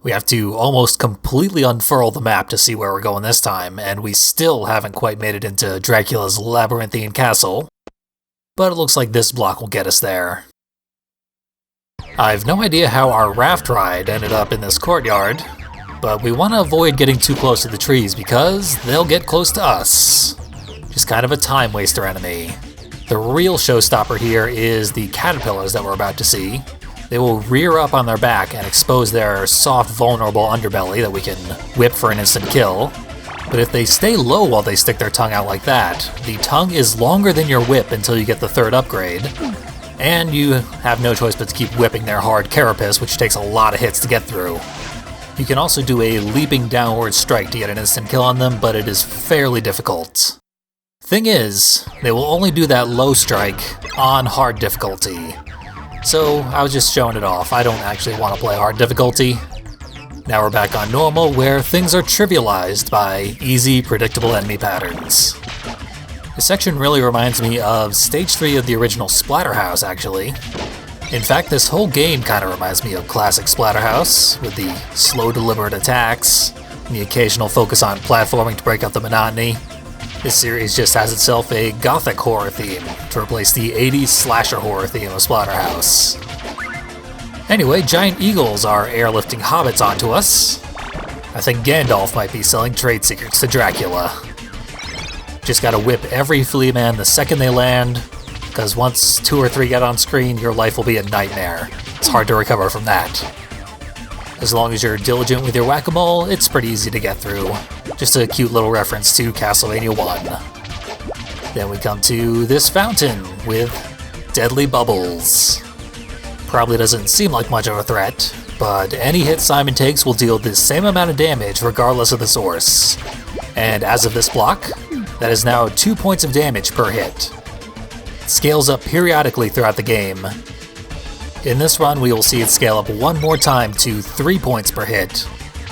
We have to almost completely unfurl the map to see where we're going this time, and we still haven't quite made it into Dracula's labyrinthine castle. But it looks like this block will get us there. I've no idea how our raft ride ended up in this courtyard, but we want to avoid getting too close to the trees because they'll get close to us. Just kind of a time waster enemy. The real showstopper here is the caterpillars that we're about to see. They will rear up on their back and expose their soft, vulnerable underbelly that we can whip for an instant kill. But if they stay low while they stick their tongue out like that, the tongue is longer than your whip until you get the third upgrade. And you have no choice but to keep whipping their hard carapace, which takes a lot of hits to get through. You can also do a leaping downward strike to get an instant kill on them, but it is fairly difficult. Thing is, they will only do that low strike on hard difficulty. So I was just showing it off. I don't actually want to play hard difficulty. Now we're back on normal, where things are trivialized by easy, predictable enemy patterns. This section really reminds me of Stage 3 of the original Splatterhouse, actually. In fact, this whole game kind of reminds me of classic Splatterhouse, with the slow, deliberate attacks, and the occasional focus on platforming to break up the monotony. This series just has itself a gothic horror theme, to replace the 80s slasher horror theme of Splatterhouse. Anyway, giant eagles are airlifting hobbits onto us. I think Gandalf might be selling trade secrets to Dracula. Just gotta whip every flea man the second they land, because once 2 or 3 get on screen, your life will be a nightmare. It's hard to recover from that. As long as you're diligent with your whack-a-mole, it's pretty easy to get through. Just a cute little reference to Castlevania 1. Then we come to this fountain with deadly bubbles. Probably doesn't seem like much of a threat, but any hit Simon takes will deal the same amount of damage regardless of the source. And as of this block, that is now 2 points of damage per hit. It scales up periodically throughout the game. In this run, we will see it scale up one more time to 3 points per hit.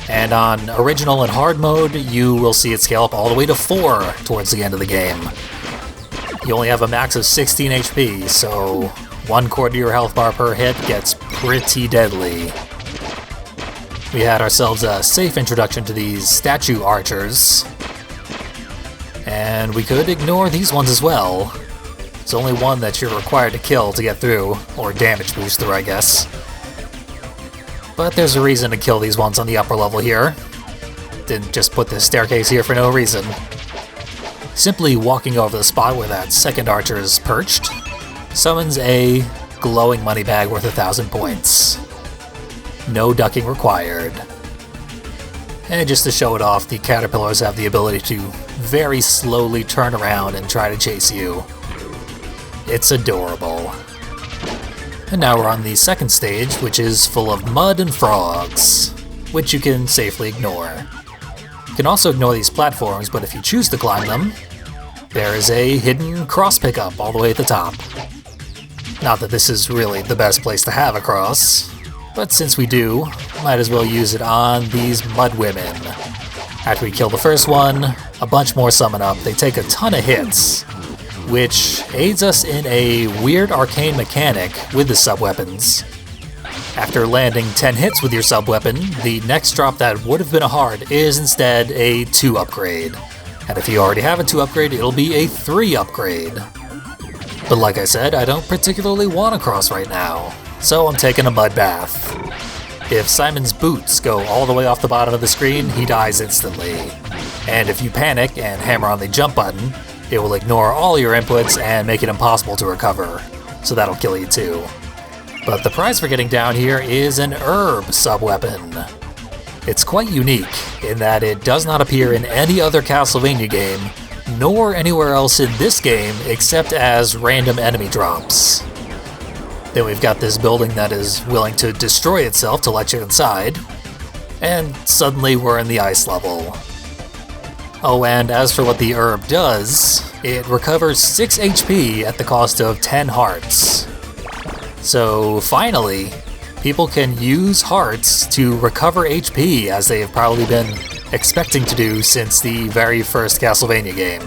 And on Original and Hard mode, you will see it scale up all the way to 4 towards the end of the game. You only have a max of 16 HP, so 1/4 of your health bar per hit gets pretty deadly. We had ourselves a safe introduction to these statue archers. And we could ignore these ones as well. There's only one that you're required to kill to get through, or damage boost through, I guess. But there's a reason to kill these ones on the upper level here. Didn't just put this staircase here for no reason. Simply walking over the spot where that second archer is perched summons a glowing money bag worth 1,000 points. No ducking required. And just to show it off, the caterpillars have the ability to very slowly turn around and try to chase you. It's adorable. And now we're on the second stage, which is full of mud and frogs, which you can safely ignore. You can also ignore these platforms, but if you choose to climb them, there is a hidden cross pickup all the way at the top. Not that this is really the best place to have a cross, but since we do, might as well use it on these mud women. After we kill the first one, a bunch more summon up. They take a ton of hits, which aids us in a weird arcane mechanic with the sub-weapons. After landing 10 hits with your sub-weapon, the next drop that would have been a hard is instead a 2 upgrade. And if you already have a 2 upgrade, it'll be a 3 upgrade. But like I said, I don't particularly want a cross right now, so I'm taking a mud bath. If Simon's boots go all the way off the bottom of the screen, he dies instantly. And if you panic and hammer on the jump button, it will ignore all your inputs and make it impossible to recover, so that'll kill you too. But the prize for getting down here is an herb sub-weapon. It's quite unique in that it does not appear in any other Castlevania game, nor anywhere else in this game except as random enemy drops. Then we've got this building that is willing to destroy itself to let you inside, and suddenly we're in the ice level. Oh, and as for what the herb does, it recovers 6 HP at the cost of 10 hearts. So finally, people can use hearts to recover HP as they have probably been expecting to do since the very first Castlevania game.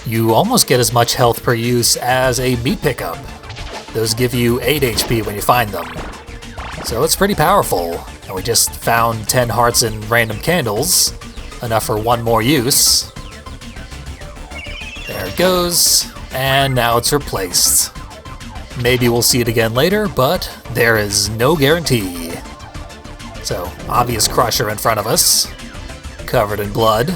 You almost get as much health per use as a meat pickup. Those give you 8 HP when you find them. So it's pretty powerful, and we just found 10 hearts and random candles, enough for one more use. There it goes, and now it's replaced. Maybe we'll see it again later, but there is no guarantee. So, obvious crusher in front of us, covered in blood.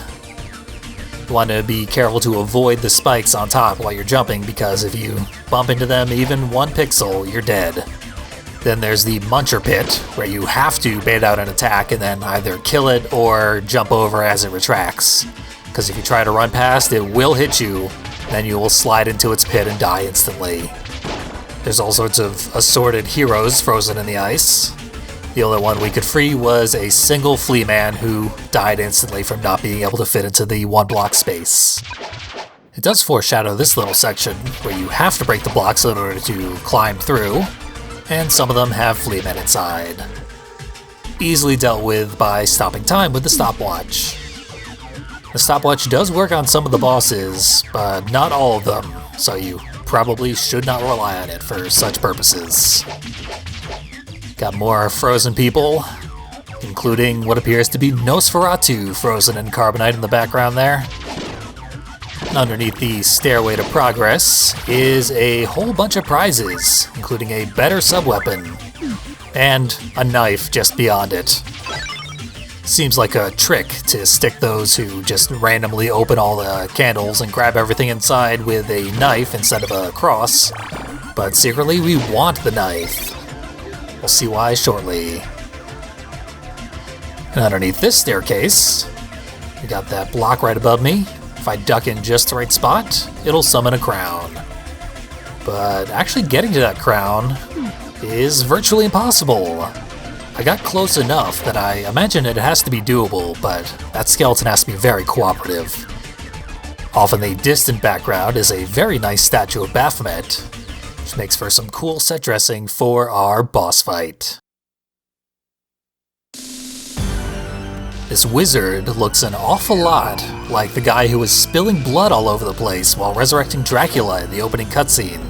You want to be careful to avoid the spikes on top while you're jumping, because if you bump into them even 1 pixel, you're dead. Then there's the Muncher Pit, where you have to bait out an attack and then either kill it or jump over as it retracts. Because if you try to run past, it will hit you, then you will slide into its pit and die instantly. There's all sorts of assorted heroes frozen in the ice. The only one we could free was a single flea man who died instantly from not being able to fit into the 1 block space. It does foreshadow this little section where you have to break the blocks in order to climb through, and some of them have flea men inside. Easily dealt with by stopping time with the stopwatch. The stopwatch does work on some of the bosses, but not all of them, so you probably should not rely on it for such purposes. Got more frozen people, including what appears to be Nosferatu frozen in carbonite in the background there. Underneath the stairway to progress is a whole bunch of prizes, including a better subweapon, and a knife just beyond it. Seems like a trick to stick those who just randomly open all the candles and grab everything inside with a knife instead of a cross, but secretly we want the knife. We'll see why shortly. And underneath this staircase, we got that block right above me. If I duck in just the right spot, it'll summon a crown. But actually getting to that crown is virtually impossible. I got close enough that I imagine it has to be doable, but that skeleton has to be very cooperative. Off in the distant background is a very nice statue of Baphomet, which makes for some cool set dressing for our boss fight. This wizard looks an awful lot like the guy who was spilling blood all over the place while resurrecting Dracula in the opening cutscene.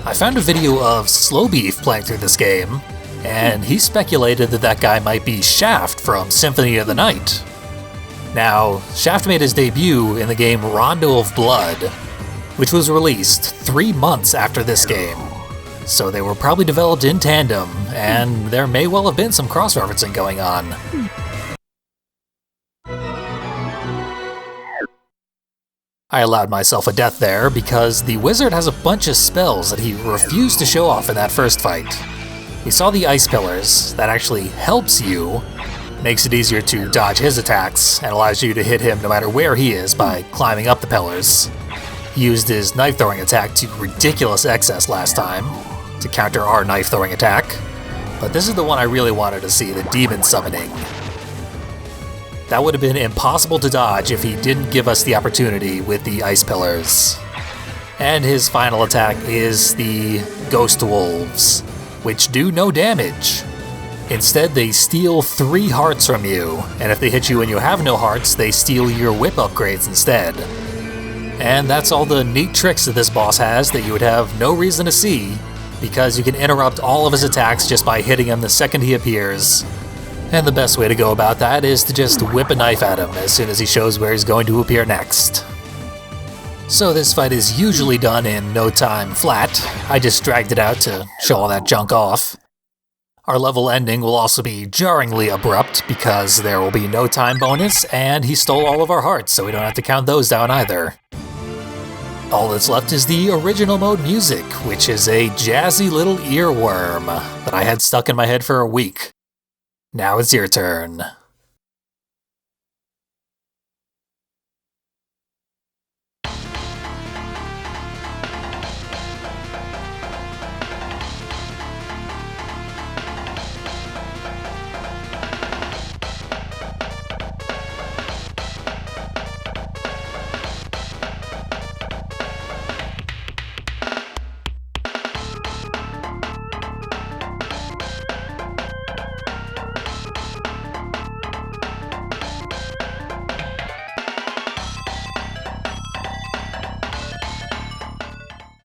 I found a video of Slowbeef playing through this game, and he speculated that that guy might be Shaft from Symphony of the Night. Now, Shaft made his debut in the game Rondo of Blood, which was released 3 months after this game. So they were probably developed in tandem, and there may well have been some cross-referencing going on. I allowed myself a death there because the wizard has a bunch of spells that he refused to show off in that first fight. We saw the ice pillars, that actually helps you, makes it easier to dodge his attacks, and allows you to hit him no matter where he is by climbing up the pillars. He used his knife throwing attack to ridiculous excess last time, to counter our knife throwing attack, but this is the one I really wanted to see, the demon summoning. That would have been impossible to dodge if he didn't give us the opportunity with the ice pillars. And his final attack is the ghost wolves, which do no damage. Instead, they steal 3 hearts from you, and if they hit you and you have no hearts, they steal your whip upgrades instead. And that's all the neat tricks that this boss has that you would have no reason to see, because you can interrupt all of his attacks just by hitting him the second he appears. And the best way to go about that is to just whip a knife at him as soon as he shows where he's going to appear next. So this fight is usually done in no time flat. I just dragged it out to show all that junk off. Our level ending will also be jarringly abrupt because there will be no time bonus, and he stole all of our hearts, so we don't have to count those down either. All that's left is the original mode music, which is a jazzy little earworm that I had stuck in my head for a week. Now it's your turn.